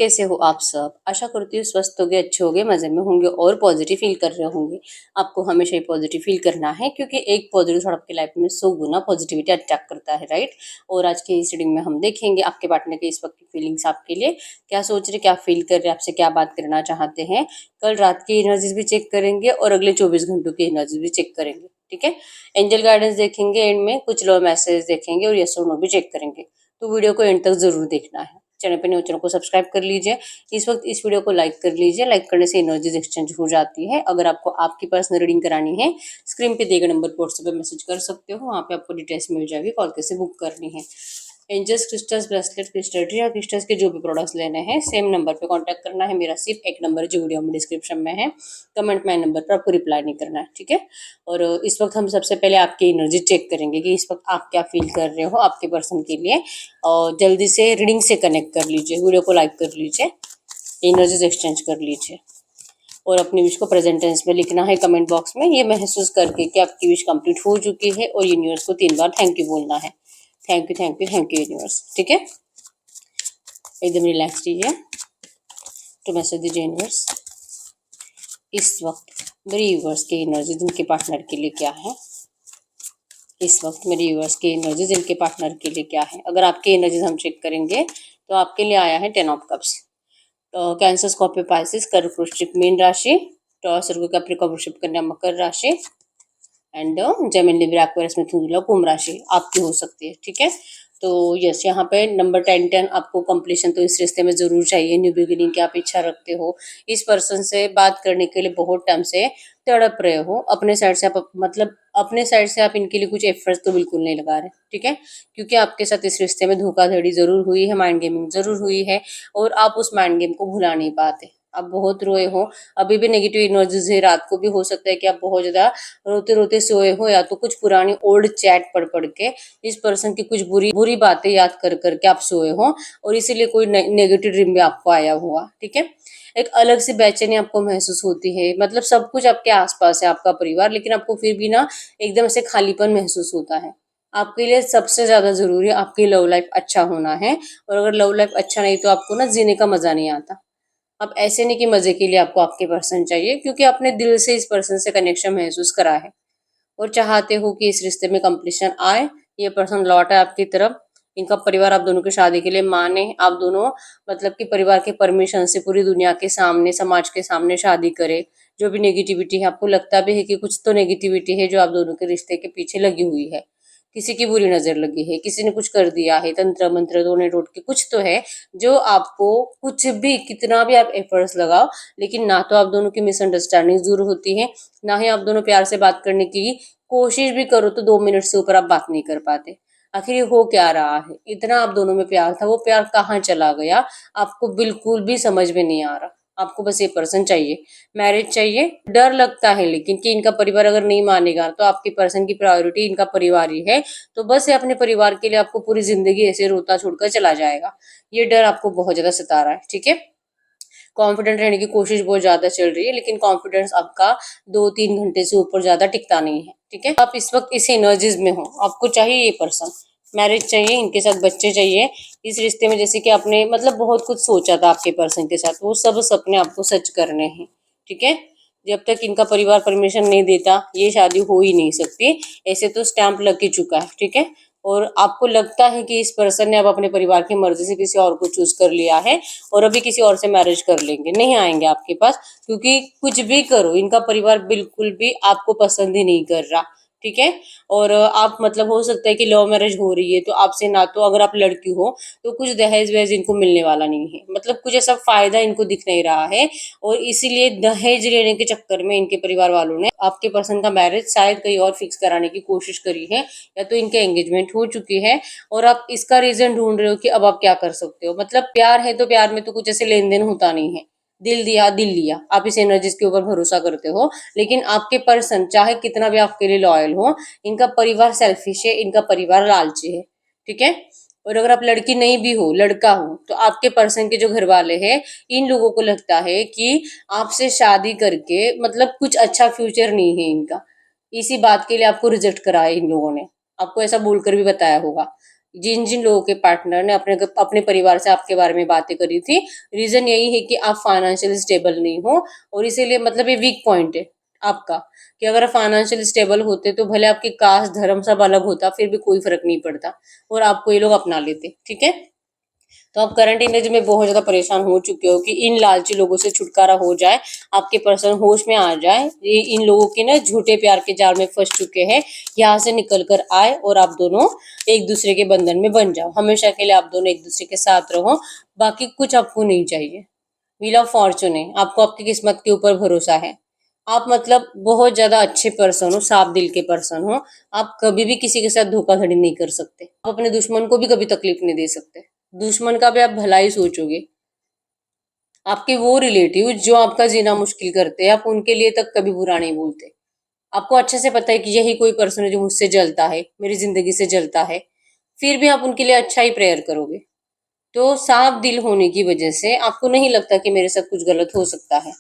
कैसे हो आप सब? आशा करती हूँ स्वस्थ होगे, अच्छे होगे, मज़े में होंगे और पॉजिटिव फील कर रहे होंगे। आपको हमेशा ही पॉजिटिव फील करना है क्योंकि एक पॉजिटिव थॉट आपकी लाइफ में 100 गुना पॉजिटिविटी अट्रैक्ट करता है, राइट? और आज की इस रीडिंग में हम देखेंगे आपके पार्टनर की इस वक्त की फीलिंग्स आपके लिए क्या सोच रहे, क्या फील कर रहे, आपसे क्या बात करना चाहते हैं। कल रात की एनर्जीज भी चेक करेंगे और अगले 24 घंटों की एनर्जीज भी चेक करेंगे, ठीक है? एंजल गाइडेंस देखेंगे, एंड में कुछ लो मैसेज देखेंगे और यस और नो भी चेक करेंगे। तो वीडियो को एंड तक जरूर देखना है। चैनल पे नए चैनल को सब्सक्राइब कर लीजिए। इस वक्त इस वीडियो को लाइक कर लीजिए। लाइक करने से एनर्जीज एक्सचेंज हो जाती है। अगर आपको आपकी पर्सनल रीडिंग करानी है, स्क्रीन पे दिए गए नंबर पर व्हाट्सएप पे मैसेज कर सकते हो। वहाँ पे आपको डिटेल्स मिल जाएगी, कॉल कैसे बुक करनी है। Angels crystals, bracelet, crystal tree या क्रिस्टल्स के जो भी प्रोडक्ट्स लेने हैं, सेम नंबर पे कांटेक्ट करना है। मेरा सिर्फ एक नंबर जो वीडियो में डिस्क्रिप्शन में है, कमेंट में नंबर पर आपको रिप्लाई नहीं करना है, ठीक है? और इस वक्त हम सबसे पहले आपकी एनर्जी चेक करेंगे कि इस वक्त आप क्या फील कर रहे हो आपके पर्सन के लिए। और जल्दी से रीडिंग से कनेक्ट कर लीजिए, वीडियो को लाइक कर लीजिए, एनर्जीज एक्सचेंज कर लीजिए और अपनी विश को प्रेजेंट टेंस में लिखना है कमेंट बॉक्स में, ये महसूस करके कि आपकी विश कंप्लीट हो चुकी है। और यूनिवर्स को 3 बार थैंक यू बोलना है। Thank you, thank you, thank you universe, ठीक है? एकदम रिलैक्स रहिए। तो मैसेज दीजिए यूनिवर्स, इस वक्त मेरी यूनिवर्स की एनर्जी जिनके पार्टनर के लिए क्या है। इस वक्त मेरी यूनिवर्स की एनर्जी जिनके पार्टनर के लिए क्या है। अगर आपकी एनर्जीज हम चेक करेंगे तो आपके लिए आया है 10 of cups. Cancer, Scorpio, Pisces, कर्क, वृश्चिक, मीन राशि, टॉरस, वर्गो, कैप्रिकॉर्न, वृषभ, कन्या, मकर राशि एंड जेमिनी, लिब्रा, एक्वेरियस, मिथुन, तुला, कुंभ राशि आपकी हो सकती है, ठीक है? तो यस, यहाँ पे नंबर 10 आपको कंप्लीशन तो इस रिश्ते में जरूर चाहिए। न्यू बिगिनिंग की आप इच्छा रखते हो, इस पर्सन से बात करने के लिए बहुत टाइम से तड़प रहे हो। अपने साइड से आप मतलब अपने साइड से आप इनके लिए कुछ एफर्ट्स तो बिल्कुल नहीं लगा रहे, ठीक है? क्योंकि आपके साथ इस रिश्ते में धोखाधड़ी जरूर हुई है, माइंड गेमिंग जरूर हुई है और आप उस माइंड गेम को भुला नहीं पाते। आप बहुत रोए हो, अभी भी नेगेटिव एनर्जीज है। रात को भी हो सकता है कि आप बहुत ज्यादा रोते रोते सोए हो, या तो कुछ पुरानी ओल्ड चैट पढ़ पढ़ के इस पर्सन की कुछ बुरी बुरी बातें याद कर करके आप सोए हो और इसीलिए कोई नेगेटिव ड्रीम भी आपको आया हुआ, ठीक है? एक अलग सी बेचैनी आपको महसूस होती है। मतलब सब कुछ आपके आसपास है, आपका परिवार, लेकिन आपको फिर भी ना एकदम से खालीपन महसूस होता है। आपके लिए सबसे ज्यादा जरूरी आपकी लव लाइफ अच्छा होना है। और अगर लव लाइफ अच्छा नहीं तो आपको ना जीने का मजा नहीं आता। अब ऐसे नहीं कि मजे के लिए आपको आपके पर्सन चाहिए, क्योंकि आपने दिल से इस पर्सन से कनेक्शन महसूस करा है और चाहते हो कि इस रिश्ते में कंप्लीशन आए। ये पर्सन लौट है आपकी तरफ। इनका परिवार आप दोनों की शादी के लिए माने। आप दोनों मतलब कि परिवार के परमिशन से पूरी दुनिया के सामने, समाज के सामने शादी करे। जो भी नेगेटिविटी है, आपको लगता भी है कि कुछ तो नेगेटिविटी है जो आप दोनों के रिश्ते के पीछे लगी हुई है। किसी की बुरी नजर लगी है, किसी ने कुछ कर दिया है, तंत्र मंत्र टोने टोट के कुछ तो है जो आपको, कुछ भी कितना भी आप एफर्ट्स लगाओ, लेकिन ना तो आप दोनों की मिसअंडरस्टैंडिंग दूर होती है, ना ही आप दोनों प्यार से बात करने की कोशिश भी करो तो 2 मिनट से ऊपर आप बात नहीं कर पाते। आखिर ये हो क्या रहा है? इतना आप दोनों में प्यार था, वो प्यार कहाँ चला गया? आपको बिल्कुल भी समझ में नहीं आ रहा। आपको बस ये पर्सन चाहिए, मैरिज चाहिए। डर लगता है लेकिन कि इनका परिवार अगर नहीं मानेगा तो आपके पर्सन की प्रायोरिटी इनका परिवार ही है, तो बस ये अपने परिवार के लिए आपको पूरी जिंदगी ऐसे रोता छोड़कर चला जाएगा। ये डर आपको बहुत ज्यादा सता रहा है, ठीक है? कॉन्फिडेंट रहने की कोशिश बहुत ज्यादा चल रही है, लेकिन कॉन्फिडेंस आपका 2-3 घंटे से ऊपर ज्यादा टिकता नहीं है, ठीक है? आप इस वक्त इस एनर्जीज में हो, आपको चाहिए ये पर्सन, मैरिज चाहिए, इनके साथ बच्चे चाहिए। इस रिश्ते में जैसे कि आपने मतलब बहुत कुछ सोचा था आपके पर्सन के साथ, वो सब सपने आपको सच करने हैं, ठीक है? जब तक इनका परिवार परमिशन नहीं देता ये शादी हो ही नहीं सकती। ऐसे तो स्टैंप लग ही चुका है, ठीक है? और आपको लगता है कि इस पर्सन ने अब अपने परिवार की मर्जी से किसी और को चूज कर लिया है और अभी किसी और से मैरिज कर लेंगे, नहीं आएंगे आपके पास। क्योंकि कुछ भी करो, इनका परिवार बिल्कुल भी आपको पसंद ही नहीं कर रहा, ठीक है? और आप मतलब हो सकता है कि लव मैरिज हो रही है तो आपसे, ना तो अगर आप लड़की हो तो कुछ दहेज वहेज इनको मिलने वाला नहीं है, मतलब कुछ ऐसा फायदा इनको दिख नहीं रहा है। और इसीलिए दहेज लेने के चक्कर में इनके परिवार वालों ने आपके पर्सन का मैरिज शायद कहीं और फिक्स कराने की कोशिश करी है, या तो इनके एंगेजमेंट हो चुकी है और आप इसका रीजन ढूंढ रहे हो कि अब आप क्या कर सकते हो। मतलब प्यार है तो प्यार में तो कुछ ऐसे लेन देन होता नहीं है। दिल दिया दिल लिया, आप इस एनर्जीज के ऊपर भरोसा करते हो, लेकिन आपके पर्सन चाहे कितना भी आपके लिए लॉयल हो, इनका परिवार सेल्फिश है, इनका परिवार लालची है, ठीक है? और अगर आप लड़की नहीं भी हो, लड़का हो, तो आपके पर्सन के जो घर वाले हैं, इन लोगों को लगता है कि आपसे शादी करके मतलब कुछ अच्छा फ्यूचर नहीं है इनका। इसी बात के लिए आपको रिजेक्ट करा है इन लोगों ने, आपको ऐसा बोलकर भी बताया होगा। जिन जिन लोगों के पार्टनर ने अपने अपने परिवार से आपके बारे में बातें करी थी, रीजन यही है कि आप फाइनेंशियली स्टेबल नहीं हो, और इसीलिए मतलब ये वीक पॉइंट है आपका, कि अगर आप फाइनेंशियली स्टेबल होते तो भले आपकी कास्ट धर्म सब अलग होता, फिर भी कोई फर्क नहीं पड़ता और आपको ये लोग अपना लेते। ठीक है, तो आप करंट इमेज में बहुत ज्यादा परेशान हो चुके हो कि इन लालची लोगों से छुटकारा हो जाए, आपके पर्सन होश में आ जाए, ये इन लोगों के ना झूठे प्यार के जाल में फंस चुके हैं, यहाँ से निकल कर आए और आप दोनों एक दूसरे के बंधन में बन जाओ, हमेशा के लिए आप दोनों एक दूसरे के साथ रहो, बाकी कुछ आपको नहीं चाहिए। व्हील ऑफ फॉर्चून है, आपको आपकी किस्मत के ऊपर भरोसा है, आप मतलब बहुत ज्यादा अच्छे पर्सन हो, साफ दिल के पर्सन हो, आप कभी भी किसी के साथ धोखाधड़ी नहीं कर सकते, आप अपने दुश्मन को भी कभी तकलीफ नहीं दे सकते, दुश्मन का भी आप भलाई सोचोगे। आपके वो रिलेटिव जो आपका जीना मुश्किल करते हैं, आप उनके लिए तक कभी बुरा नहीं बोलते। आपको अच्छे से पता है कि यही कोई पर्सन है जो मुझसे जलता है, मेरी जिंदगी से जलता है, फिर भी आप उनके लिए अच्छा ही प्रेयर करोगे। तो साफ दिल होने की वजह से आपको नहीं लगता कि मेरे साथ कुछ गलत हो सकता है,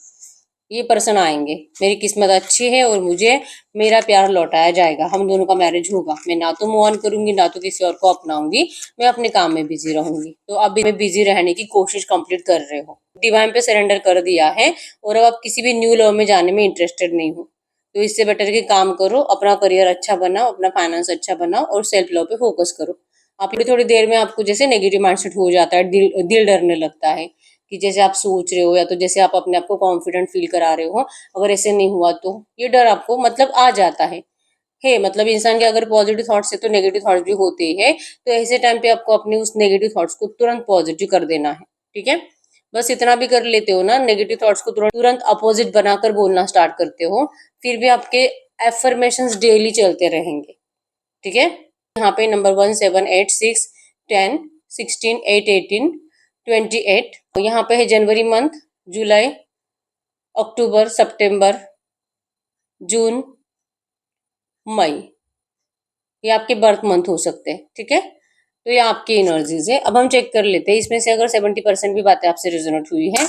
ये पर्सन आएंगे, मेरी किस्मत अच्छी है और मुझे मेरा प्यार लौटाया जाएगा, हम दोनों का मैरिज होगा, मैं ना तो मूव ऑन करूंगी ना तो किसी और को अपनाऊंगी, मैं अपने काम में बिजी रहूंगी। तो अब मैं बिजी रहने की कोशिश कंप्लीट कर रहे हो, डिवाइन पे सरेंडर कर दिया है, और अब आप किसी भी न्यू लव में जाने में इंटरेस्टेड नहीं हो। तो इससे बेटर कि काम करो, अपना करियर अच्छा बनाओ, अपना फाइनेंस अच्छा बनाओ और सेल्फ लव पे फोकस करो। आप थोड़ी देर में आपको जैसे नेगेटिव माइंडसेट हो जाता है, दिल डरने लगता है कि जैसे आप सोच रहे हो या तो जैसे आप अपने आप को कॉन्फिडेंट फील करा रहे हो, अगर ऐसे नहीं हुआ तो ये डर आपको मतलब आ जाता है मतलब इंसान के अगर पॉजिटिव थॉट्स है तो नेगेटिव थॉट्स भी होते हैं, तो ऐसे टाइम पे आपको अपने उस नेगेटिव थॉट्स को तुरंत पॉजिटिव कर देना है। ठीक है, बस इतना भी कर लेते हो ना, नेगेटिव थॉट्स को तुरंत तुरंत अपोजिट बनाकर बोलना स्टार्ट करते हो, फिर भी आपके एफर्मेशंस डेली चलते रहेंगे। ठीक है, यहाँ पे नंबर 1, 7, 8, 6, 10, 16, 8, 18, 28, यहाँ पे है जनवरी मंथ, जुलाई, अक्टूबर, सितंबर, जून, मई, ये आपके बर्थ मंथ हो सकते हैं। ठीक है, तो ये आपकी एनर्जीज है। अब हम चेक कर लेते हैं इसमें से अगर 70% भी बातें आपसे रिजोनेट हुई है,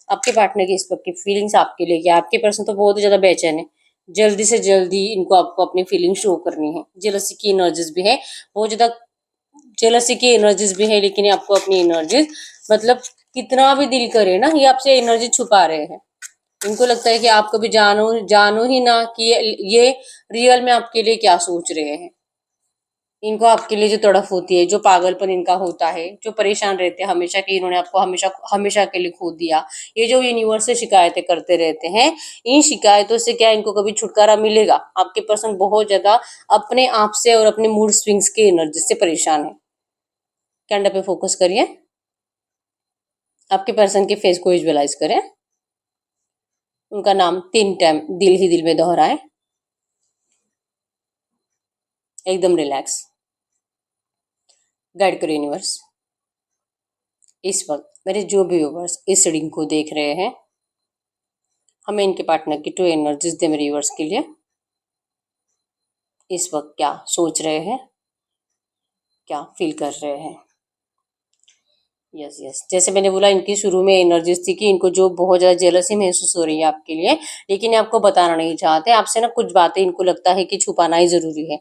आपके पार्टनर की इस वक्त की फीलिंग्स आपके लिए क्या, आपके पर्सन तो बहुत ज्यादा बेचैन है, जल्दी से जल्दी इनको आपको अपनी फीलिंग शो करनी है। जेलसी की एनर्जीज भी है, बहुत ज्यादा जेलसी की एनर्जीज भी है, लेकिन ये आपको अपनी एनर्जीज मतलब कितना भी दिल करे ना, ये आपसे एनर्जी छुपा रहे हैं। इनको लगता है कि आप कभी जानो जानो ही ना कि ये रियल में आपके लिए क्या सोच रहे हैं। इनको आपके लिए जो तड़फ होती है, जो पागलपन इनका होता है, जो परेशान रहते हैं हमेशा कि इन्होंने आपको हमेशा हमेशा के लिए खो दिया, ये जो यूनिवर्स से शिकायतें करते रहते हैं, इन शिकायतों से क्या इनको कभी छुटकारा मिलेगा? आपके पर्सन बहुत ज्यादा अपने आप से और अपने मूड स्विंग्स की एनर्जी से परेशान है। कैंडल पे फोकस करिए, आपके पर्सन के फेस को विजुअलाइज करें, उनका नाम 3 टाइम दिल ही दिल में दोहराएं, एकदम रिलैक्स। गाइड करो यूनिवर्स, इस वक्त मेरे जो भी व्यूवर्स इस रीडिंग को देख रहे हैं, हमें इनके पार्टनर की 2 एनर्जीज दे मेरे व्यूवर्स के लिए। इस वक्त क्या सोच रहे हैं, क्या फील कर रहे हैं? यस यस, जैसे मैंने बोला इनकी शुरू में एनर्जीज थी कि इनको जो बहुत ज्यादा जेलसी महसूस हो रही है आपके लिए, लेकिन ये आपको बताना नहीं चाहते, आपसे ना कुछ बातें इनको लगता है कि छुपाना ही जरूरी है।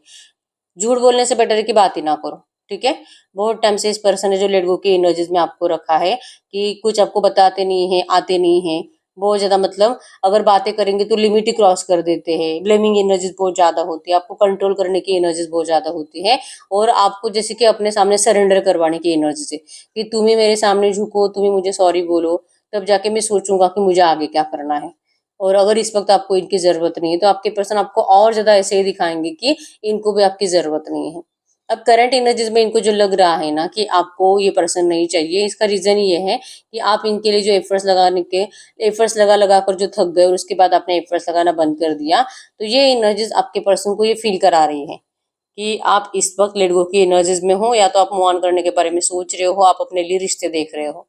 झूठ बोलने से बेटर है कि बात ही ना करो। ठीक है, बहुत टाइम से इस पर्सन ने जो लेट गो की एनर्जीज में आपको रखा है कि कुछ आपको बताते नहीं है, आते नहीं है, बहुत ज्यादा मतलब अगर बातें करेंगे तो लिमिट ही क्रॉस कर देते हैं, ब्लेमिंग एनर्जीज बहुत ज्यादा होती है, आपको कंट्रोल करने की एनर्जीज बहुत ज्यादा होती है, और आपको जैसे कि अपने सामने सरेंडर करवाने की एनर्जी है कि तुम ही मेरे सामने झुको, तुम ही मुझे सॉरी बोलो, तब जाके मैं सोचूंगा कि मुझे आगे क्या करना है। और अगर इस वक्त आपको इनकी जरूरत नहीं है तो आपके पर्सन आपको और ज्यादा ऐसे ही दिखाएंगे कि इनको भी आपकी जरूरत नहीं है। अब करंट एनर्जीज में इनको जो लग रहा है ना कि आपको ये पर्सन नहीं चाहिए, इसका रीजन ये है कि आप इनके लिए जो एफर्ट्स लगा लगा कर जो थक गए और उसके बाद आपने एफर्ट्स लगाना बंद कर दिया, तो ये एनर्जीज आपके पर्सन को ये फील करा रही है कि आप इस वक्त लेट गो की एनर्जीज में हो, या तो आप मूव ऑन करने के बारे में सोच रहे हो, आप अपने लिए रिश्ते देख रहे हो।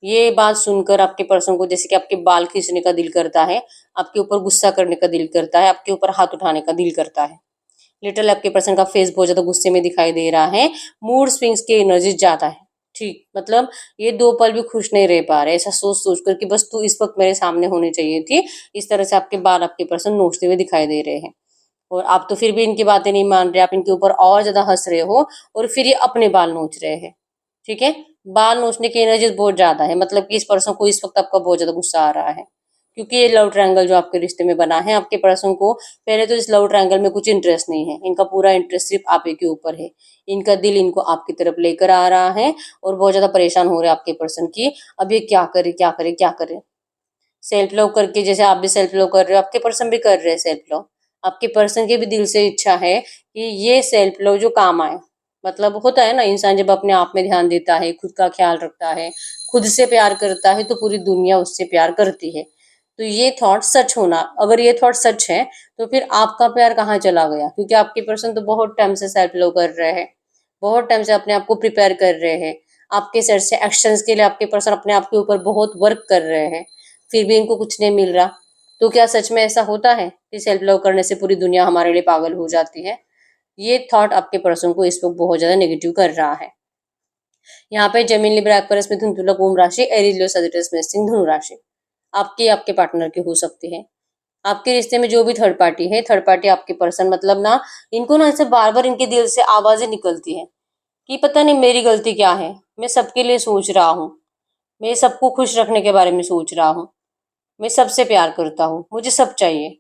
ये बात सुनकर आपके पर्सन को जैसे कि आपके बाल खींचने का दिल करता है, आपके ऊपर गुस्सा करने का दिल करता है, आपके ऊपर हाथ उठाने का दिल करता है। लिटिल आपके पर्सन का फेस बहुत ज्यादा गुस्से में दिखाई दे रहा है, मूड स्विंग्स की एनर्जी ज्यादा है। ठीक मतलब ये 2 पल भी खुश नहीं रह पा रहे, ऐसा सोच सोच कर कि बस तू इस वक्त मेरे सामने होनी चाहिए थी, इस तरह से आपके बाल आपके पर्सन नोचते हुए दिखाई दे रहे हैं। और आप तो फिर भी इनकी बातें नहीं मान रहे, आप इनके ऊपर और ज्यादा हंस रहे हो और फिर ये अपने बाल नोच रहे हैं। ठीक है, बाल नोचने की एनर्जी बहुत ज्यादा है, मतलब कि इस पर्सन को इस वक्त आपका बहुत ज्यादा गुस्सा आ रहा है, क्योंकि ये लव ट्रायंगल जो आपके रिश्ते में बना है, आपके पर्सन को पहले तो इस लव ट्रायंगल में कुछ इंटरेस्ट नहीं है, इनका पूरा इंटरेस्ट सिर्फ आप ही के ऊपर है। इनका दिल इनको आपकी तरफ लेकर आ रहा है और बहुत ज्यादा परेशान हो रहे हैं आपके पर्सन की, अब ये क्या करे क्या करे क्या करे। सेल्फ लव करके, जैसे आप भी सेल्फ लव कर रहे हो, आपके पर्सन भी कर रहे हैं सेल्फ लव, आपके पर्सन की भी दिल से इच्छा है कि ये सेल्फ लव जो काम आए। मतलब होता है ना, इंसान जब अपने आप में ध्यान देता है, खुद का ख्याल रखता है, खुद से प्यार करता है, तो पूरी दुनिया उससे प्यार करती है। तो ये थॉट सच होना, अगर ये थॉट सच है तो फिर आपका प्यार कहाँ चला गया, क्योंकि आपके पर्सन तो बहुत टाइम से सेल्फ लव कर रहे हैं, बहुत टाइम से अपने आप को प्रिपेयर कर रहे हैं, आपके साइड से एक्शंस के लिए आपके पर्सन अपने आप के ऊपर बहुत वर्क कर रहे हैं, फिर भी इनको कुछ नहीं मिल रहा। तो क्या सच में ऐसा होता है कि सेल्फ लव करने से पूरी दुनिया हमारे लिए पागल हो जाती है? ये थॉट आपके पर्सन को इस वक्त बहुत ज्यादा नेगेटिव कर रहा है। यहाँ पे जेमिनी लिब्रा एक्वेरियस में धनु तुला कुंभ राशि, एरीज लियो सजिटेरियस मेष धनु राशि आपकी आपके पार्टनर की हो सकती है। आपके रिश्ते में जो भी थर्ड पार्टी है, थर्ड पार्टी आपके पर्सन, मतलब ना, इनको ना ऐसे बार बार इनके दिल से आवाजें निकलती है कि पता नहीं मेरी गलती क्या है, मैं सबके लिए सोच रहा हूँ, मैं सबको खुश रखने के बारे में सोच रहा हूँ, मैं सबसे प्यार करता हूँ, मुझे सब चाहिए।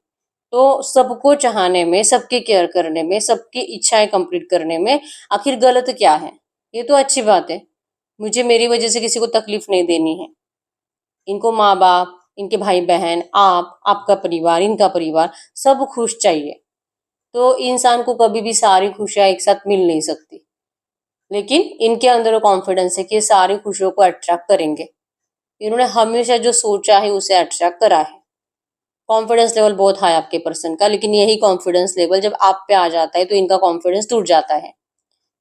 तो सबको चाहने में, सबकी केयर करने में, सबकी इच्छाएं कंप्लीट करने में आखिर गलत क्या है? ये तो अच्छी बात है, मुझे मेरी वजह से किसी को तकलीफ नहीं देनी है। इनको माँ बाप, इनके भाई बहन, आप, आपका परिवार, इनका परिवार, सब खुश चाहिए। तो इंसान को कभी भी सारी खुशियां एक साथ मिल नहीं सकती, लेकिन इनके अंदर वो कॉन्फिडेंस है कि ये सारी खुशियों को अट्रैक्ट करेंगे। इन्होंने हमेशा जो सोचा है उसे अट्रैक्ट करा है। कॉन्फिडेंस लेवल बहुत हाई आपके पर्सन का, लेकिन यही कॉन्फिडेंस लेवल जब आप पे आ जाता है तो इनका कॉन्फिडेंस टूट जाता है।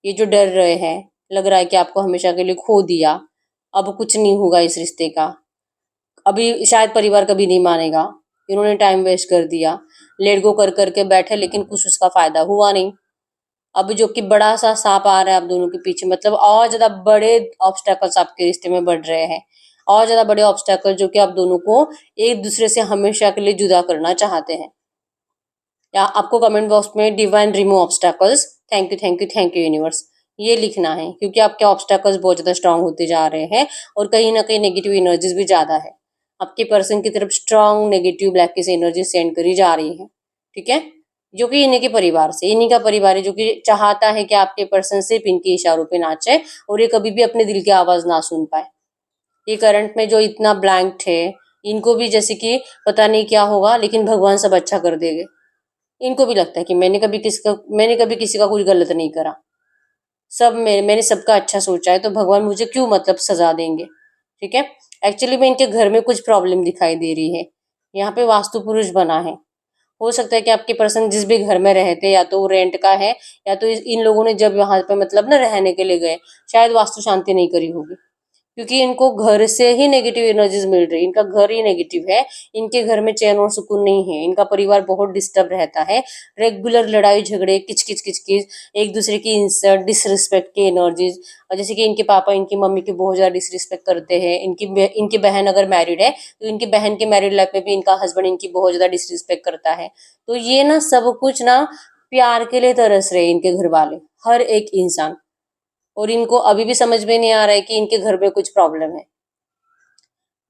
ये जो डर रहे हैं, लग रहा है कि आपको हमेशा के लिए खो दिया, अब कुछ नहीं होगा इस रिश्ते का, अभी शायद परिवार कभी नहीं मानेगा, इन्होंने टाइम वेस्ट कर दिया, लेट गो कर करके बैठे, लेकिन कुछ उसका फायदा हुआ नहीं। अब जो कि बड़ा सा सांप आ रहा है आप दोनों के पीछे, मतलब और ज्यादा बड़े ऑब्स्टेकल्स आपके रिश्ते में बढ़ रहे हैं, और ज्यादा बड़े ऑब्स्टेकल जो कि आप दोनों को एक दूसरे से हमेशा के लिए जुदा करना चाहते हैं। या आपको कमेंट बॉक्स में divine remove obstacles, thank you thank you thank you universe, ये लिखना है, क्योंकि आपके ऑब्स्टेकल्स बहुत ज्यादा स्ट्रांग होते जा रहे हैं और कहीं ना कहीं नेगेटिव एनर्जीज भी ज्यादा है, आपके पर्सन की तरफ स्ट्रांग नेगेटिव ब्लैक की एनर्जी सेंड करी जा रही है। ठीक है, जो कि इन्हीं के परिवार से, इन्हीं का परिवार है जो कि चाहता है कि आपके पर्सन सिर्फ इनके इशारों पे नाचे और ये कभी भी अपने दिल की आवाज ना सुन पाए। ये करंट में जो इतना ब्लैंक थे, इनको भी जैसे कि पता नहीं क्या होगा, लेकिन भगवान सब अच्छा कर देंगे। इनको भी लगता है कि मैंने कभी किसी का कुछ गलत नहीं करा, मैंने सबका अच्छा सोचा है, तो भगवान मुझे क्यों मतलब सजा देंगे। ठीक है, एक्चुअली में इनके घर में कुछ प्रॉब्लम दिखाई दे रही है। यहाँ पे वास्तु पुरुष बना है, हो सकता है कि आपके पर्सन जिस भी घर में रहते, या तो वो रेंट का है, या तो इन लोगों ने जब वहां पे मतलब ना रहने के लिए गए, शायद वास्तु शांति नहीं करी होगी, क्योंकि इनको घर से ही नेगेटिव एनर्जीज मिल रही है, इनका घर ही नेगेटिव है, इनके घर में चैन और सुकून नहीं है, इनका परिवार बहुत डिस्टर्ब रहता है, रेगुलर लड़ाई झगड़े, किच किच किच किच, एक दूसरे की इंसल्ट डिसरिस्पेक्ट की एनर्जीज। और जैसे कि इनके पापा इनकी मम्मी की बहुत ज्यादा डिसरिस्पेक्ट करते हैं, इनकी बहन अगर मैरिड है तो इनकी बहन के मैरिड लाइफ में भी इनका हस्बैंड इनकी बहुत ज्यादा डिसरिस्पेक्ट करता है। तो ये ना सब कुछ ना प्यार के लिए तरस रहे हैं इनके घर वाले, हर एक इंसान, और इनको अभी भी समझ में नहीं आ रहा है कि इनके घर में कुछ प्रॉब्लम है।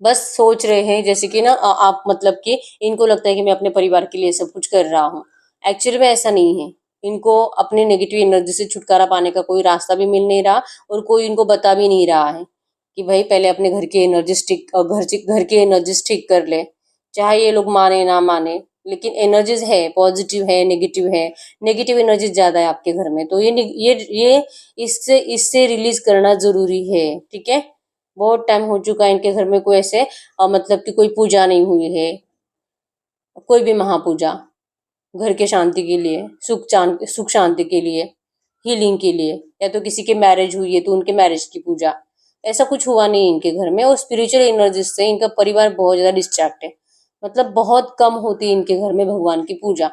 बस सोच रहे हैं जैसे कि ना आप मतलब कि इनको लगता है कि मैं अपने परिवार के लिए सब कुछ कर रहा हूँ, एक्चुअली में ऐसा नहीं है। इनको अपने नेगेटिव एनर्जी से छुटकारा पाने का कोई रास्ता भी मिल नहीं रहा, और कोई इनको बता भी नहीं रहा है कि भाई पहले अपने घर की एनर्जी ठीक, घर की एनर्जीज ठीक कर ले, चाहे ये लोग माने ना माने, लेकिन एनर्जीज है, पॉजिटिव है, नेगेटिव है, नेगेटिव एनर्जीज ज्यादा है आपके घर में, तो ये इससे इससे रिलीज करना जरूरी है। ठीक है, बहुत टाइम हो चुका है इनके घर में कोई ऐसे मतलब कि कोई पूजा नहीं हुई है, कोई भी महापूजा, घर के शांति के लिए, सुख शांति के लिए, हीलिंग के लिए, या तो किसी के मैरिज हुई है तो उनके मैरिज की पूजा, ऐसा कुछ हुआ नहीं इनके घर में। और स्पिरिचुअल एनर्जी से इनका परिवार बहुत ज्यादा डिस्ट्रैक्ट है, मतलब बहुत कम होती है इनके घर में भगवान की पूजा।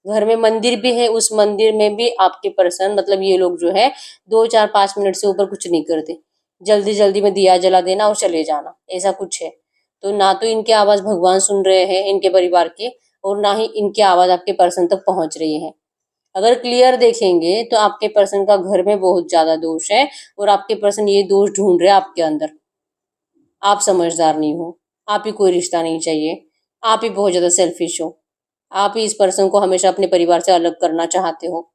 घर में मंदिर भी है, उस मंदिर में भी आपके पर्सन मतलब ये लोग जो है 2 4 5 मिनट से ऊपर कुछ नहीं करते, जल्दी जल्दी में दिया जला देना और चले जाना, ऐसा कुछ है। तो ना तो इनकी आवाज भगवान सुन रहे हैं इनके परिवार की, और ना ही इनकी आवाज़ आपके पर्सन तक पहुँच रही है। अगर क्लियर देखेंगे तो आपके पर्सन का घर में बहुत ज़्यादा दोष है और आपके पर्सन ये दोष ढूँढ रहे हैं आपके अंदर। आप समझदार नहीं हो, आप ही कोई रिश्ता नहीं चाहिए, आप ही बहुत ज़्यादा सेल्फिश हो, आप ही इस पर्सन को हमेशा अपने परिवार से अलग करना चाहते हो,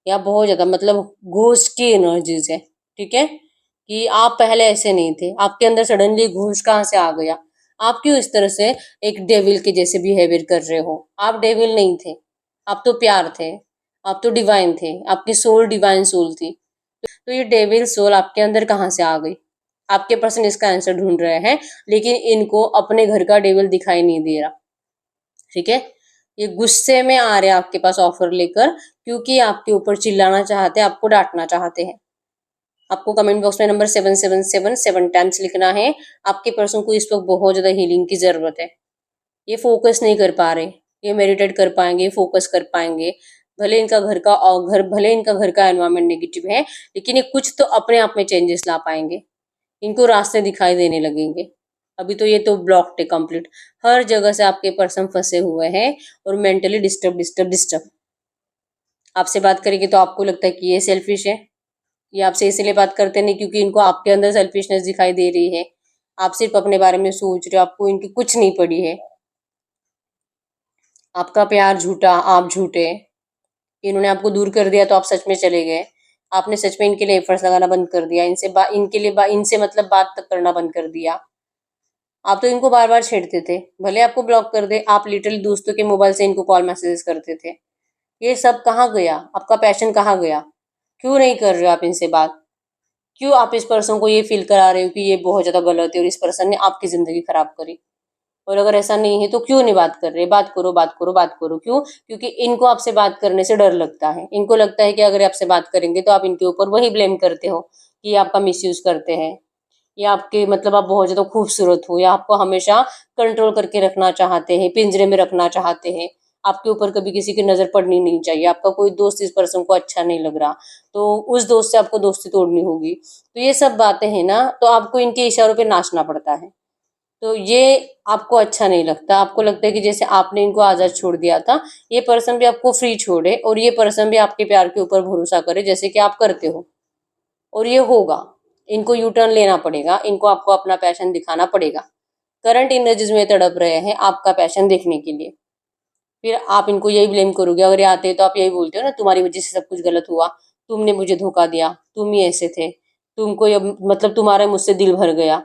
या बहुत ज़्यादा मतलब घोस्ट की एनर्जीज़ है, ठीक है? कि आप पहले ऐसे नहीं थे, आपके अंदर सडनली घोस्ट कहाँ से आ गया? आप क्यों इस तरह से एक डेविल के जैसे बिहेवियर कर रहे हो? आप डेविल नहीं थे, आप तो प्यार थे, आप तो डिवाइन थे, आपकी सोल डिवाइन सोल थी। तो ये डेविल सोल आपके अंदर कहाँ से आ गई? आपके पर्सन इसका आंसर ढूंढ रहे हैं, लेकिन इनको अपने घर का डेविल दिखाई नहीं दे रहा, ठीक है? ये गुस्से में आ रहे हैं आपके पास ऑफर लेकर, क्योंकि आपके ऊपर चिल्लाना चाहते हैं, आपको डांटना चाहते हैं। आपको कमेंट बॉक्स में नंबर 777 7 टाइम्स लिखना है। आपके पर्सन को इस वक्त बहुत ज्यादा हीलिंग की जरूरत है। ये फोकस नहीं कर पा रहे, ये मेडिटेट कर पाएंगे, फोकस कर पाएंगे। भले इनका घर का एनवायरनमेंट नेगेटिव है, लेकिन ये कुछ तो अपने आप में चेंजेस ला पाएंगे। इनको रास्ते दिखाई देने लगेंगे। अभी तो ये तो ब्लॉक्ड है कंप्लीट। हर जगह से आपके पर्सन फंसे हुए हैं और मेंटली डिस्टर्ब डिस्टर्ब डिस्टर्ब। आपसे बात करेंगे तो आपको लगता है कि ये सेल्फिश है। ये आपसे इसलिए बात करते नहीं क्योंकि इनको आपके अंदर सेल्फिशनेस दिखाई दे रही है। आप सिर्फ अपने बारे में सोच रहे हो, आपको इनकी कुछ नहीं पड़ी है। आपका प्यार झूठा, आप झूठे। इन्होंने आपको दूर कर दिया तो आप सच में चले गए। आपने सच में इनके लिए एफर्ट्स लगाना बंद कर दिया, इनसे मतलब बात तक करना बंद कर दिया। आप तो इनको बार बार छेड़ते थे, भले आपको ब्लॉक कर दे, आप लिटरली दोस्तों के मोबाइल से इनको कॉल मैसेजेस करते थे। ये सब कहाँ गया? आपका पैशन कहाँ गया? क्यों नहीं कर रहे हो आप इनसे बात? क्यों आप इस पर्सन को ये फील करा रहे हो कि ये बहुत ज्यादा गलत है और इस पर्सन ने आपकी जिंदगी खराब करी? और अगर ऐसा नहीं है तो क्यों नहीं बात कर रहे? बात करो, बात करो, बात करो। क्यों? क्योंकि इनको आपसे बात करने से डर लगता है। इनको लगता है कि अगर आपसे बात करेंगे तो आप इनके ऊपर वही ब्लेम करते हो कि ये आपका मिसयूज करते हैं, या आपके मतलब आप बहुत ज्यादा खूबसूरत हो, या आपको हमेशा कंट्रोल करके रखना चाहते हैं, पिंजरे में रखना चाहते हैं। आपके ऊपर कभी किसी की नजर पड़नी नहीं चाहिए। आपका कोई दोस्त इस पर्सन को अच्छा नहीं लग रहा तो उस दोस्त से आपको दोस्ती तोड़नी होगी। तो ये सब बातें हैं ना, तो आपको इनके इशारों पे नाचना पड़ता है। तो ये आपको अच्छा नहीं लगता। आपको लगता है कि जैसे आपने इनको आजाद छोड़ दिया था, ये पर्सन भी आपको फ्री छोड़े और ये पर्सन भी आपके प्यार के ऊपर भरोसा करे जैसे कि आप करते हो। और ये होगा। इनको यू टर्न लेना पड़ेगा, इनको आपको अपना पैशन दिखाना पड़ेगा। करंट एनर्जीज में तड़प रहे हैं आपका पैशन देखने के लिए। फिर आप इनको यही ब्लेम करोगे। अगर ये आते हैं तो आप यही बोलते हो ना, तुम्हारी वजह से सब कुछ गलत हुआ, तुमने मुझे धोखा दिया, तुम ही ऐसे थे, तुमको ये मतलब तुम्हारा मुझसे दिल भर गया,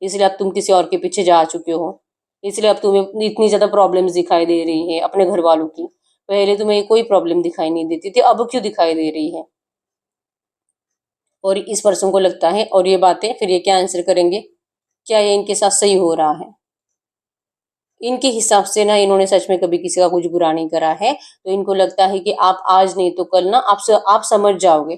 इसलिए अब तुम किसी और के पीछे जा चुके हो, इसलिए अब तुम्हें इतनी ज्यादा प्रॉब्लम्स दिखाई दे रही है अपने घर वालों की। पहले तुम्हें कोई प्रॉब्लम दिखाई नहीं देती थी, अब क्यों दिखाई दे रही है? और इस पर्सन को लगता है, और ये बातें फिर ये क्या आंसर करेंगे, क्या ये इनके साथ सही हो रहा है? इनके हिसाब से ना इन्होंने सच में कभी किसी का कुछ बुरा नहीं करा है। तो इनको लगता है कि आप आज नहीं तो कल ना आप समझ जाओगे।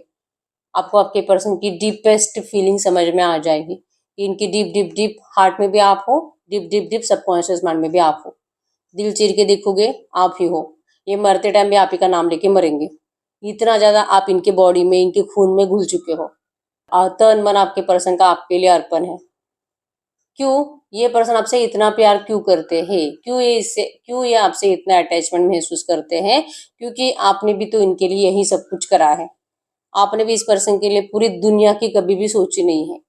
आपको आपके पर्सन की डीपेस्ट फीलिंग समझ में आ जाएगी कि इनकी डीप डीप डीप हार्ट में भी आप हो, deep deep deep subconscious mind में भी आप हो। दिल चीर के देखोगे, आप ही हो। ये मरते टाइम भी आप ही का नाम लेके मरेंगे। इतना ज्यादा आप इनके बॉडी में, इनके खून में घुल चुके हो। तन मन आपके पर्सन का आपके लिए अर्पण है। क्यों? ये पर्सन आपसे इतना प्यार क्यों करते हैं? क्यों ये आपसे इतना अटैचमेंट महसूस करते हैं? क्योंकि आपने भी तो इनके लिए यही सब कुछ करा है। आपने भी इस पर्सन के लिए पूरी दुनिया की कभी भी सोची नहीं है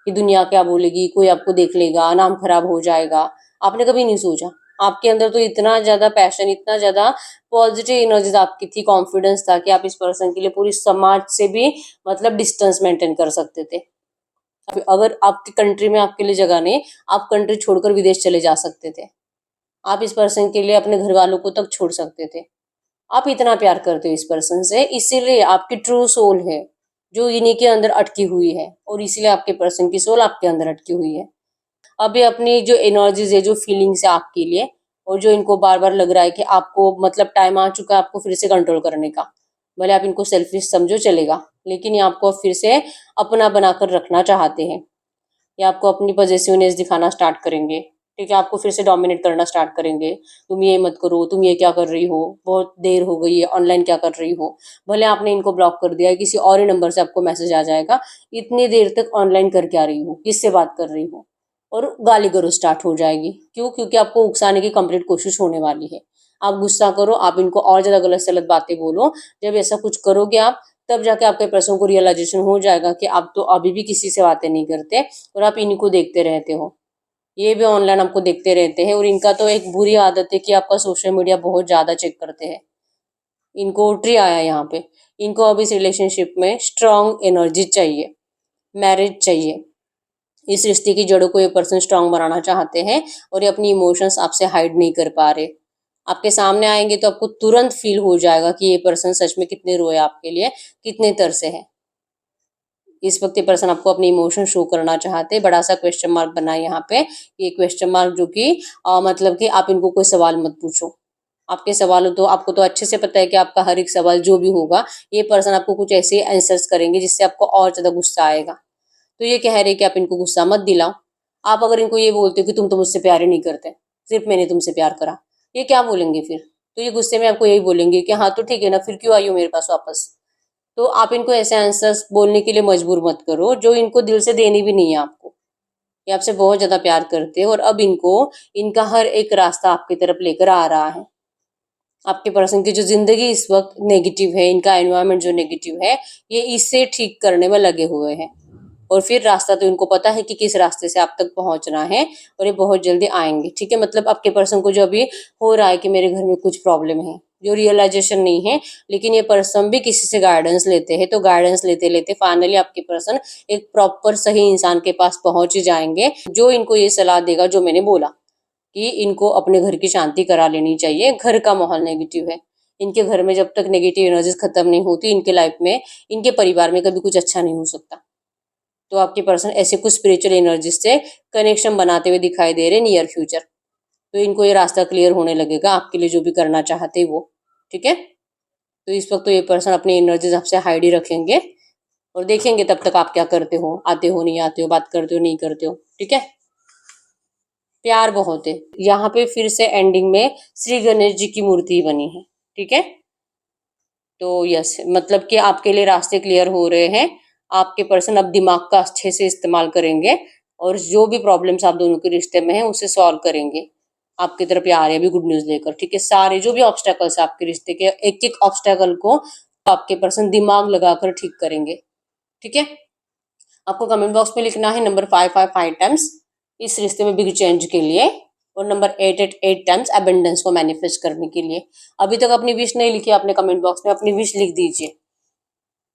कि दुनिया क्या बोलेगी, कोई आपको देख लेगा, नाम खराब हो जाएगा। आपने कभी नहीं सोचा। आपके अंदर तो इतना ज्यादा पैशन, इतना ज्यादा पॉजिटिव एनर्जीज आपकी थी, कॉन्फिडेंस था कि आप इस पर्सन के लिए पूरी समाज से भी मतलब डिस्टेंस मेंटेन कर सकते थे। अगर आपकी कंट्री में आपके लिए जगह नहीं, आप कंट्री छोड़कर विदेश चले जा सकते थे। आप इस पर्सन के लिए अपने घर वालों को तक छोड़ सकते थे। आप इतना प्यार करते हो इस पर्सन से, इसीलिए आपकी ट्रू सोल है जो इन्हीं के अंदर अटकी हुई है, और इसीलिए आपके पर्सन की सोल आपके अंदर अटकी हुई है। अभी अपनी जो एनर्जीज है, जो फीलिंग्स है आपके लिए, और जो इनको बार बार लग रहा है कि आपको मतलब टाइम आ चुका है आपको फिर से कंट्रोल करने का। भले आप इनको सेल्फिश समझो, चलेगा, लेकिन ये आपको फिर से अपना बनाकर रखना चाहते हैं। ये आपको अपनी पॉजेसिवनेस दिखाना स्टार्ट करेंगे। ठीक है, आपको फिर से डोमिनेट करना स्टार्ट करेंगे। तुम ये मत करो, तुम ये क्या कर रही हो, बहुत देर हो गई है, ऑनलाइन क्या कर रही हो। भले आपने इनको ब्लॉक कर दिया है, किसी और ही नंबर से आपको मैसेज आ जाएगा, इतनी देर तक ऑनलाइन कर क्या रही हो, किससे बात कर रही हो, और गाली गलौज स्टार्ट हो जाएगी। क्यों? क्योंकि आपको उकसाने की कंप्लीट कोशिश होने वाली है। आप गुस्सा करो, आप इनको और ज़्यादा गलत सलत बातें बोलो। जब ऐसा कुछ करोगे आप, तब जाके आपके पर्सन को रियलाइजेशन हो जाएगा कि आप तो अभी भी किसी से बातें नहीं करते और आप इन्हीं को देखते रहते हो। ये भी ऑनलाइन आपको देखते रहते हैं और इनका तो एक बुरी आदत है कि आपका सोशल मीडिया बहुत ज़्यादा चेक करते हैं। इनको ट्री आया है यहाँ पे। इनको अब इस रिलेशनशिप में स्ट्रांग एनर्जी चाहिए, मैरिज चाहिए। इस रिश्ते की जड़ों को ये पर्सन स्ट्रांग बनाना चाहते हैं और ये अपनी इमोशंस आपसे हाइड नहीं कर पा रहे। आपके सामने आएंगे तो आपको तुरंत फील हो जाएगा कि ये पर्सन सच में कितने रोए आपके लिए, कितने तरसे हैं। इस वक्त ये पर्सन आपको अपने इमोशन शो करना चाहते हैं। बड़ा सा क्वेश्चन मार्क बना है यहाँ पे, ये क्वेश्चन मार्क जो कि मतलब कि आप इनको कोई सवाल मत पूछो। आपके सवालों तो आपको तो अच्छे से पता है कि आपका हर एक सवाल जो भी होगा, ये पर्सन आपको कुछ ऐसे आंसर्स करेंगे जिससे आपको और ज्यादा गुस्सा आएगा। तो ये कह रहे हैं कि आप इनको गुस्सा मत दिलाओ। आप अगर इनको ये बोलते हो कि तुम तो मुझसे प्यार ही नहीं करते, सिर्फ मैंने तुमसे प्यार करा, ये क्या बोलेंगे फिर? तो ये गुस्से में आपको यही बोलेंगे कि हाँ तो ठीक है ना, फिर क्यों आई हो मेरे पास वापस। तो आप इनको ऐसे आंसर्स बोलने के लिए मजबूर मत करो जो इनको दिल से देनी भी नहीं है आपको। ये आपसे बहुत ज्यादा प्यार करते हैं और अब इनको इनका हर एक रास्ता आपकी तरफ लेकर आ रहा है। आपके पर्सन की जो जिंदगी इस वक्त नेगेटिव है, इनका एनवायरनमेंट जो नेगेटिव है, ये इससे ठीक करने में लगे हुए हैं। और फिर रास्ता तो इनको पता है कि किस रास्ते से आप तक पहुंचना है और ये बहुत जल्दी आएंगे। ठीक है, मतलब आपके पर्सन को जो अभी हो रहा है कि मेरे घर में कुछ प्रॉब्लम है, जो रियलाइजेशन नहीं है, लेकिन ये पर्सन भी किसी से गाइडेंस लेते हैं। तो गाइडेंस लेते लेते फाइनली आपके पर्सन एक प्रॉपर सही इंसान के पास पहुंच ही जाएंगे, जो इनको ये सलाह देगा जो मैंने बोला कि इनको अपने घर की शांति करा लेनी चाहिए। घर का माहौल नेगेटिव है, इनके घर में जब तक नेगेटिव एनर्जीज खत्म नहीं होती, इनके लाइफ में, इनके परिवार में कभी कुछ अच्छा नहीं हो सकता। तो आपके पर्सन ऐसे कुछ स्पिरिचुअल एनर्जीज से कनेक्शन बनाते हुए दिखाई दे रहे नियर फ्यूचर। तो इनको ये रास्ता क्लियर होने लगेगा आपके लिए जो भी करना चाहते हैं वो। ठीक है, तो इस वक्त तो ये पर्सन अपनी एनर्जीज आपसे हाइड ही रखेंगे और देखेंगे तब तक आप क्या करते हो, आते हो नहीं आते हो, बात करते हो नहीं करते हो। ठीक है, प्यार बहुत है यहाँ पे। फिर से एंडिंग में श्री गणेश जी की मूर्ति बनी है। ठीक है, तो यस, मतलब कि आपके लिए रास्ते क्लियर हो रहे हैं। आपके पर्सन अब दिमाग का अच्छे से इस्तेमाल करेंगे और जो भी प्रॉब्लम्स आप दोनों के रिश्ते में है उसे सॉल्व करेंगे। आपकी तरफ ये आ रहे हैं अभी गुड न्यूज लेकर। ठीक है, सारे जो भी ऑब्स्टेकल्स है आपके रिश्ते के, एक एक ऑब्स्टेकल को आपके पर्सन दिमाग लगाकर ठीक करेंगे। ठीक है, आपको कमेंट बॉक्स में लिखना है नंबर 555 टाइम्स इस रिश्ते में बिग चेंज के लिए, और नंबर 888 टाइम्स अबेंडेंस को मैनिफेस्ट करने के लिए। अभी तक अपनी विश नहीं लिखी आपने कमेंट बॉक्स में, अपनी विश लिख दीजिए।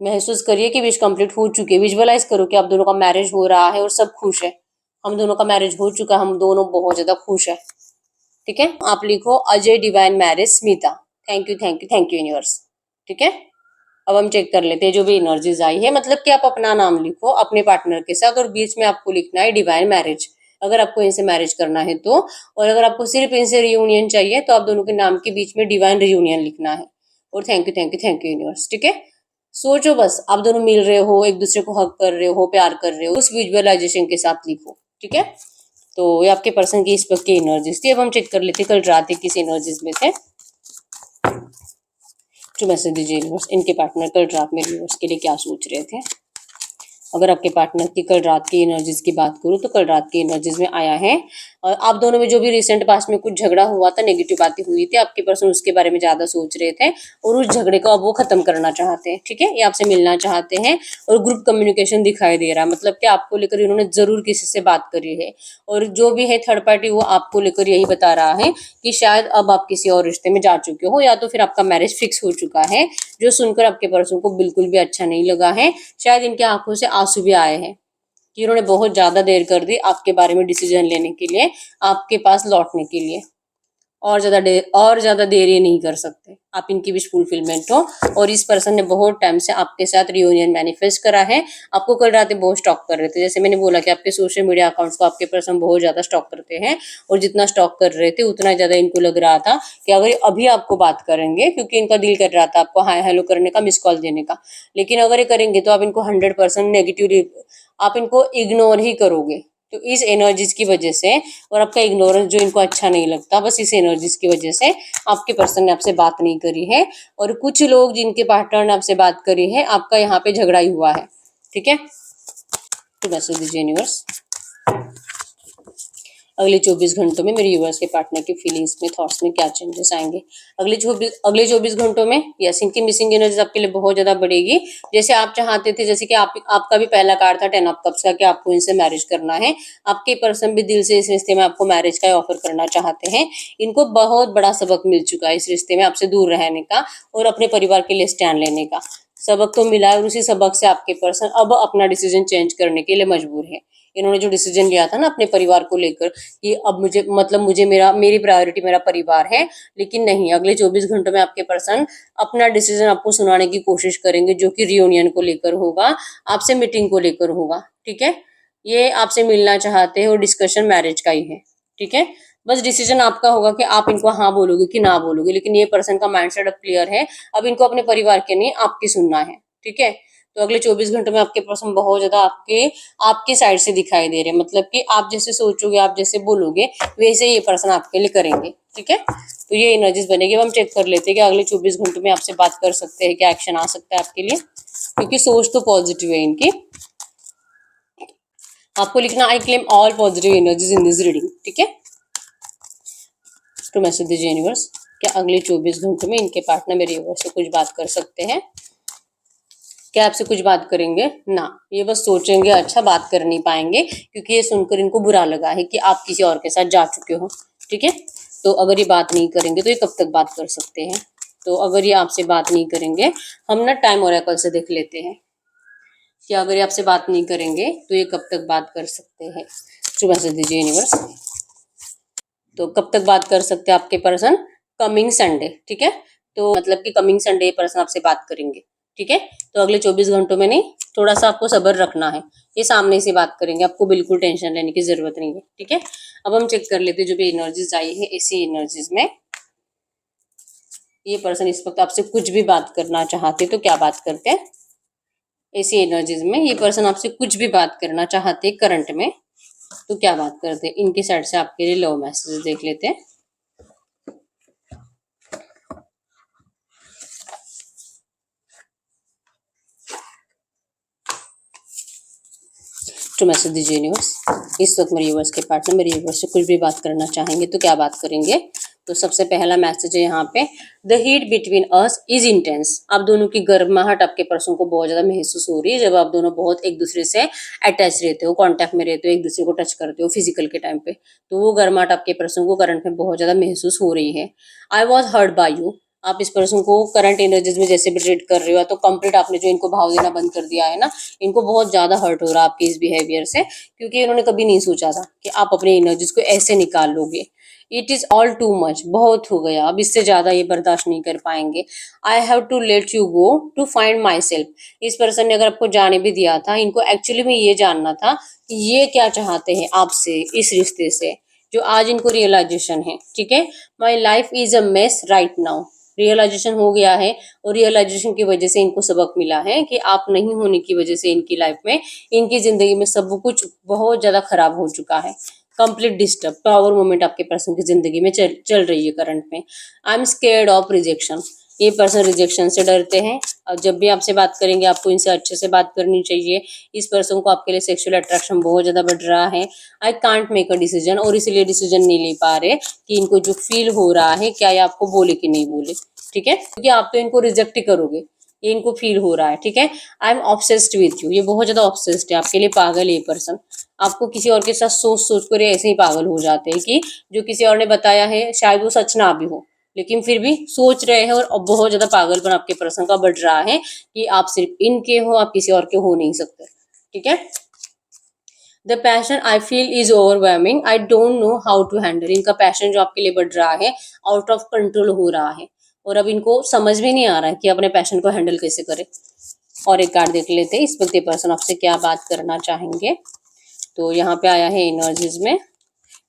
महसूस करिए कि विश कंप्लीट हो चुकी है। विजुअलाइज करो कि आप दोनों का मैरिज हो रहा है और सब खुश है। हम दोनों का मैरिज हो चुका है, हम दोनों बहुत ज्यादा खुश है। ठीक है, आप लिखो Ajay divine marriage Smita. Thank you thank you thank you universe. ठीक है, अब हम चेक कर लेते हैं जो भी एनर्जीज आई है। मतलब कि आप अपना नाम लिखो अपने पार्टनर के साथ और बीच में आपको लिखना है डिवाइन मैरिज, अगर आपको इनसे मैरिज करना है तो। और अगर आपको सिर्फ इनसे रियूनियन चाहिए तो आप दोनों के नाम के बीच में डिवाइन रियूनियन लिखना है। और thank you thank you thank you universe. ठीक है, सोचो बस आप दोनों मिल रहे हो, एक दूसरे को हक कर रहे हो, प्यार कर रहे हो, उस विजुअलाइजेशन के साथ लिखो। ठीक है, तो ये आपके पर्सन की इस वक्त की एनर्जीज थी। अब हम चेक कर लेते कल रात किस एनर्जीज में थे। जो मैसेज दीजिए यूनिवर्स, इनके पार्टनर कल रात में यूनिवर्स के लिए क्या सोच रहे थे। अगर आपके पार्टनर की कल रात की एनर्जीज की बात करूँ तो कल रात की एनर्जीज में आया है और आप दोनों में जो भी रिसेंट पास्ट में कुछ झगड़ा हुआ था, नेगेटिव बातें हुई थी, आपके पर्सन उसके बारे में ज्यादा सोच रहे थे और उस झगड़े को अब वो खत्म करना चाहते हैं। ठीक है, ये आपसे मिलना चाहते हैं और ग्रुप कम्युनिकेशन दिखाई दे रहा है, मतलब कि आपको लेकर इन्होंने जरूर किसी से बात करी है। और जो भी है थर्ड पार्टी वो आपको लेकर यही बता रहा है कि शायद अब आप किसी और रिश्ते में जा चुके हो या तो फिर आपका मैरिज फिक्स हो चुका है, जो सुनकर आपके पर्सन को बिल्कुल भी अच्छा नहीं लगा है। शायद इनके आंखों से आंसू भी आए हैं कि इन्होंने बहुत ज्यादा देर कर दी आपके बारे में डिसीजन लेने के लिए, आपके पास लौटने के लिए। और ज्यादा देर ये नहीं कर सकते, आप इनकी विश फुलफिलमेंट हो। और इस पर्सन ने बहुत टाइम से आपके साथ रियूनियन मैनिफेस्ट करा है। आपको कल रात बहुत स्टॉक कर रहे थे, जैसे मैंने बोला कि आपके सोशल मीडिया अकाउंट्स को आपके पर्सन बहुत ज्यादा स्टॉक करते हैं और जितना स्टॉक कर रहे थे उतना ज्यादा इनको लग रहा था कि अगर अभी आपको बात करेंगे, क्योंकि इनका दिल कर रहा था आपको हाय हेलो करने का, मिस कॉल देने का, लेकिन अगर ये करेंगे तो आप इनको 100% नेगेटिव, आप इनको इग्नोर ही करोगे। तो इस एनर्जीज की वजह से और आपका इग्नोरेंस जो इनको अच्छा नहीं लगता, बस इस एनर्जीज की वजह से आपके पर्सन ने आपसे बात नहीं करी है। और कुछ लोग जिनके पार्टनर ने आपसे बात करी है, आपका यहाँ पे झगड़ा ही हुआ है। ठीक है, तो मैसेज दीजिए यूनिवर्स। अगले 24 घंटों में मेरे यूवर्स के पार्टनर की फीलिंग्स में, थॉट्स में क्या चेंजेस आएंगे अगले 24 घंटों में। यस, इनकी मिसिंग एनर्जीज आपके लिए बहुत ज्यादा बढ़ेगी। जैसे आप चाहते थे, जैसे कि आपका भी पहला कार्ड था 10 ऑफ कप्स का, कि आपको इनसे मैरिज करना है। आपके पर्सन भी दिल से इस रिश्ते में आपको मैरिज का ऑफर करना चाहते हैं। इनको बहुत बड़ा सबक मिल चुका है इस रिश्ते में आपसे दूर रहने का और अपने परिवार के लिए स्टैंड लेने का। सबक तो मिला है और उसी सबक से आपके पर्सन अब अपना डिसीजन चेंज करने के लिए मजबूर है। इन्होंने जो डिसीजन लिया था ना अपने परिवार को लेकर, कि अब मुझे मेरी प्रायोरिटी मेरा परिवार है, लेकिन नहीं, अगले 24 घंटों में आपके पर्सन अपना डिसीजन आपको सुनाने की कोशिश करेंगे, जो कि रियूनियन को लेकर होगा, आपसे मीटिंग को लेकर होगा। ठीक है, ये आपसे मिलना चाहते हैं और डिस्कशन मैरिज का ही है। ठीक है, बस डिसीजन आपका होगा कि आप इनको हाँ बोलोगे कि ना बोलोगे, लेकिन ये पर्सन का माइंडसेट अब क्लियर है। अब इनको अपने परिवार के नहीं, आपकी सुनना है। ठीक है, तो अगले 24 घंटों में आपके पर्सन बहुत ज्यादा आपके साइड से दिखाई दे रहे हैं, मतलब कि आप जैसे सोचोगे, आप जैसे बोलोगे, वैसे ये पर्सन आपके लिए करेंगे। ठीक है, तो ये एनर्जीज बनेगी। अब हम चेक कर लेते हैं कि अगले 24 घंटों में आपसे बात कर सकते हैं, क्या एक्शन आ सकता है आपके लिए, क्योंकि सोच तो पॉजिटिव है इनकी। आपको लिखना I claim all positive energies in this reading. ठीक है, तो मैसेज दीजिए यूनिवर्स, क्या अगले 24 घंटों में इनके पार्टनर मेरे यूनिवर्स से कुछ बात कर सकते हैं? क्या आपसे कुछ बात करेंगे? ना, ये बस सोचेंगे, अच्छा बात कर नहीं पाएंगे, क्योंकि ये सुनकर इनको बुरा लगा है कि आप किसी और के साथ जा चुके हो। ठीक है, तो अगर ये बात नहीं करेंगे तो ये कब तक बात कर सकते हैं? तो अगर ये आपसे बात नहीं करेंगे, हम ना टाइम ओरेकल से देख लेते हैं कि अगर ये आपसे बात नहीं करेंगे तो ये कब तक बात कर सकते हैं। तो मैसेज दीजिए यूनिवर्स, तो कब तक बात कर सकते हैं आपके पर्सन? Coming Sunday. ठीक है, तो मतलब कि कमिंग संडे पर्सन आपसे बात करेंगे। ठीक है, तो अगले 24 घंटों में नहीं, थोड़ा सा आपको सब्र रखना है। ये सामने से बात करेंगे, आपको बिल्कुल टेंशन लेने की जरूरत नहीं है। ठीक है, अब हम चेक कर लेते हैं जो भी एनर्जीज आई है, इसी एनर्जीज में ये पर्सन इस वक्त आपसे कुछ भी बात करना चाहते तो क्या बात करते हैं? ऐसी एनर्जीज में ये पर्सन आपसे कुछ भी बात करना चाहते करंट में, तो क्या बात करते हैं? इनकी साइड से आपके लिए लव मैसेज देख लेते हैं। तो मैसेज दीजिए यूनिवर्स, इस वक्त मेरे यूनिवर्स के पार्टनर मेरे यूनिवर्स से कुछ भी बात करना चाहेंगे तो क्या बात करेंगे? तो सबसे पहला मैसेज है यहाँ पे, the heat between us is intense. आप दोनों की गर्माहट आपके पर्सन को बहुत ज्यादा महसूस हो रही है, जब आप दोनों बहुत एक दूसरे से अटैच रहते हो, कांटेक्ट में रहते हो, एक दूसरे को टच करते हो फिजिकल के टाइम पे, तो वो गर्माहट आपके पर्सन को करंट में बहुत ज्यादा महसूस हो रही है। I was hurt by you, आप इस पर्सन को करंट एनर्जीज में जैसे भी ट्रीट कर रहे हो, तो कंप्लीट आपने जो इनको भाव देना बंद कर दिया है ना, इनको बहुत ज्यादा हर्ट हो रहा है आपके इस बिहेवियर से, क्योंकि इन्होंने कभी नहीं सोचा था कि आप अपनी एनर्जीज को ऐसे निकाल लोगे। It is all too much, बहुत हो गया, अब इससे ज्यादा ये बर्दाश्त नहीं कर पाएंगे। I have to let you go to find myself. इस पर्सन ने अगर आपको जाने भी दिया था, इनको एक्चुअली में ये जानना था कि ये क्या चाहते हैं आपसे, इस रिश्ते से, जो आज इनको रियलाइजेशन है। ठीक है, my life is a mess right now, realization हो गया है, और रियलाइजेशन की वजह से इनको सबक मिला है कि आप नहीं होने की वजह से इनकी लाइफ में, इनकी जिंदगी में सब कुछ बहुत ज्यादा खराब हो चुका है। कंप्लीट डिस्टर्ब पावर मोमेंट आपके पर्सन की जिंदगी में चल रही है करंट में। I am scared of rejection, ये पर्सन रिजेक्शन से डरते हैं, और जब भी आपसे बात करेंगे आपको इनसे अच्छे से बात करनी चाहिए। इस पर्सन को आपके लिए सेक्सुअल अट्रैक्शन बहुत ज्यादा बढ़ रहा है। I can't make a decision, और इसलिए डिसीजन नहीं ले पा रहे कि इनको जो फील हो रहा है, क्या ये आपको बोले कि नहीं बोले। ठीक है, क्योंकि आप तो इनको रिजेक्ट ही करोगे, ये इनको फील हो रहा है। ठीक है, I am obsessed with you, ये बहुत ज्यादा ऑब्सेस्ड है, आपके लिए पागल है ये पर्सन। आपको किसी और के साथ सोच सोच कर ऐसे ही पागल हो जाते हैं कि जो किसी और ने बताया है शायद वो सच ना भी हो, लेकिन फिर भी सोच रहे हैं, और बहुत ज्यादा पागलपन आपके पर्सन का बढ़ रहा है कि आप सिर्फ इनके हो, आप किसी और के हो नहीं सकते। ठीक है, the passion I feel is overwhelming, I don't know how to handle. इनका पैशन जो आपके लिए बढ़ रहा है, आउट ऑफ कंट्रोल हो रहा है, और अब इनको समझ भी नहीं आ रहा है कि अपने पैशन को हैंडल कैसे करें। और एक कार्ड देख लेते हैं, इस वक्त ये पर्सन आपसे क्या बात करना चाहेंगे। तो यहाँ पे आया है एनर्जीज में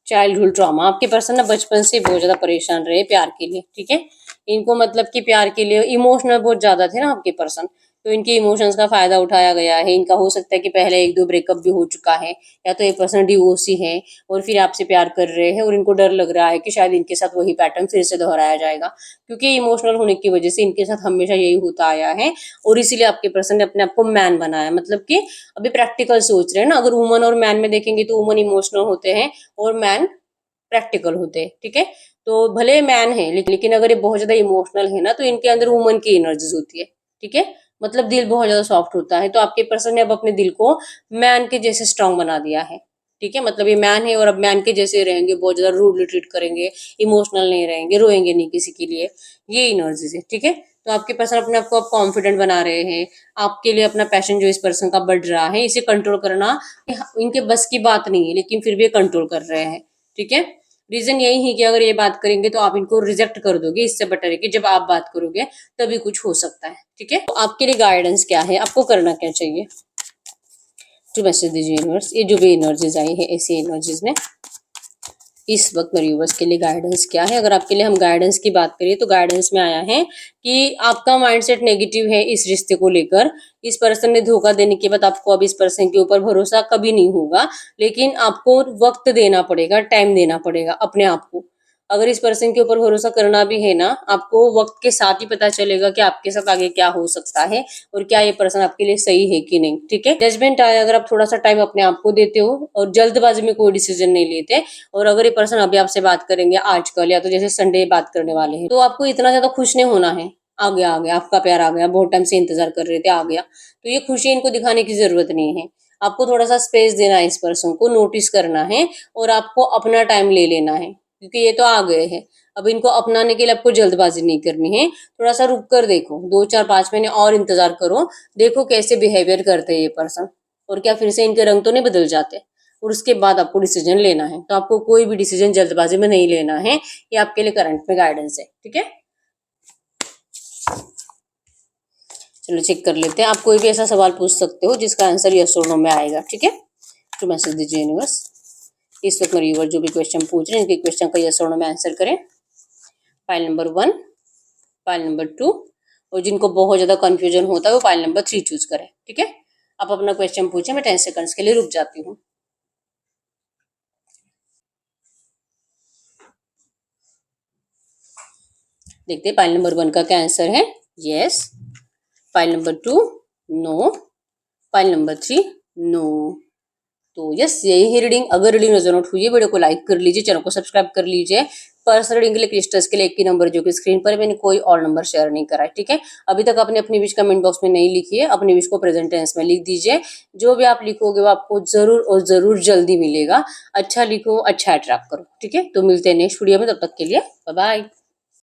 चाइल्डहुड ट्रॉमा। आपके पर्सन ना बचपन से बहुत ज्यादा परेशान रहे प्यार के लिए। ठीक है, इनको मतलब कि प्यार के लिए इमोशनल बहुत ज्यादा थे ना आपके पर्सन, तो इनके इमोशंस का फायदा उठाया गया है। इनका हो सकता है कि पहले एक दो ब्रेकअप भी हो चुका है, या तो एक पर्सन डिवोर्सी है और फिर आपसे प्यार कर रहे हैं, और इनको डर लग रहा है कि शायद इनके साथ वही पैटर्न फिर से दोहराया जाएगा, क्योंकि इमोशनल होने की वजह से इनके साथ हमेशा यही होता आया है। और इसीलिए आपके पर्सन ने अपने आप को मैन बनाया, मतलब कि अभी प्रैक्टिकल सोच रहे हैं ना, अगर वुमन और मैन में देखेंगे तो वुमन इमोशनल होते हैं और मैन प्रैक्टिकल होते हैं, ठीक है। तो भले मैन है लेकिन अगर ये बहुत ज्यादा इमोशनल है ना, तो इनके अंदर वुमन की एनर्जीज होती है, ठीक है। मतलब दिल बहुत ज्यादा सॉफ्ट होता है, तो आपके पर्सन ने अब अपने दिल को मैन के जैसे स्ट्रांग बना दिया है, ठीक है। मतलब ये मैन है और अब मैन के जैसे रहेंगे, बहुत ज्यादा रूडली ट्रीट करेंगे, इमोशनल नहीं रहेंगे, रोएंगे नहीं किसी के लिए, ये एनर्जीज है, ठीक है। तो आपके पर्सन अपने आप को अब कॉन्फिडेंट बना रहे हैं, आपके लिए अपना पैशन जो इस पर्सन का बढ़ रहा है, इसे कंट्रोल करना इनके बस की बात नहीं है, लेकिन फिर भी कंट्रोल कर रहे हैं, ठीक है। रीजन यही है कि अगर ये बात करेंगे तो आप इनको रिजेक्ट कर दोगे, इससे बेटर है कि जब आप बात करोगे तभी कुछ हो सकता है, ठीक है। तो आपके लिए गाइडेंस क्या है, आपको करना क्या चाहिए, जो मैसेज दीजिए यूनिवर्स। ये जो भी एनर्जीज आई है ऐसी एनर्जीज में इस वक्त मेरे यूवर्स के लिए गाइडेंस क्या है। अगर आपके लिए हम गाइडेंस की बात करें तो गाइडेंस में आया है कि आपका माइंडसेट नेगेटिव है इस रिश्ते को लेकर। इस पर्सन ने धोखा देने के बाद आपको अब इस पर्सन के ऊपर भरोसा कभी नहीं होगा, लेकिन आपको वक्त देना पड़ेगा, टाइम देना पड़ेगा अपने आप को। अगर इस पर्सन के ऊपर भरोसा करना भी है ना, आपको वक्त के साथ ही पता चलेगा कि आपके साथ आगे क्या हो सकता है और क्या ये पर्सन आपके लिए सही है कि नहीं, ठीक है। जजमेंट आया अगर आप थोड़ा सा टाइम अपने आप को देते हो और जल्दबाजी में कोई डिसीजन नहीं लेते, और अगर ये पर्सन अभी आपसे बात करेंगे आजकल या तो जैसे संडे बात करने वाले हैं, तो आपको इतना ज्यादा खुश नहीं होना है। आ गया आपका प्यार, आ गया, बहुत टाइम से इंतजार कर रहे थे, आ गया, तो ये खुशी इनको दिखाने की जरूरत नहीं है। आपको थोड़ा सा स्पेस देना है, इस पर्सन को नोटिस करना है और आपको अपना टाइम ले लेना है, क्योंकि ये तो आ गए हैं। अब इनको अपनाने के लिए आपको जल्दबाजी नहीं करनी है, थोड़ा सा रुक कर देखो, 2 4 5 महीने और इंतजार करो, देखो कैसे बिहेवियर करते हैं ये पर्सन, और क्या फिर से इनके रंग तो नहीं बदल जाते, और उसके बाद आपको डिसीजन लेना है। तो आपको कोई भी डिसीजन जल्दबाजी में नहीं लेना है, ये आपके लिए करंट में गाइडेंस है, ठीक है। चलो चेक कर लेते हैं, आप कोई भी ऐसा सवाल पूछ सकते हो जिसका आंसर यस और नो में आएगा, ठीक है। तो मैसेज दीजिए यूनिवर्स। इस वक्त मेरे व्यूअर जो भी क्वेश्चन पूछ रहे हैं, इनके क्वेश्चन का यस और नो में आंसर करें। फाइल नंबर 1, फाइल नंबर 2, और जिनको बहुत ज्यादा कंफ्यूजन होता है वो फाइल नंबर 3 चूज करें, ठीक है। आप अपना क्वेश्चन पूछे, मैं 10 सेकंड्स के लिए रुक जाती हूँ। देखते हैं फाइल नंबर 1 का क्या आंसर है, yes. File number 2 no, file number 3 no. तो यस, यही है रीडिंग। अगर रीडिंग नजर आउट हुई है, वीडियो को लाइक कर लीजिए, चैनल को सब्सक्राइब कर लीजिए। पर्सनल रीडिंग के लिए क्रिस्टल्स के लिए एक ही नंबर जो कि स्क्रीन पर, मैंने कोई और नंबर शेयर नहीं करा है, ठीक है। अभी तक आपने अपनी विश कमेंट बॉक्स में नहीं लिखी है, अपनी विश को प्रेजेंट टेंस में लिख दीजिए। जो भी आप लिखोगे वो आपको जरूर और जरूर जल्दी मिलेगा। अच्छा लिखो, अच्छा अट्रैक्ट करो, ठीक है। तो मिलते हैं नेक्स्ट वीडियो में, तब तक के लिए बाय बाय।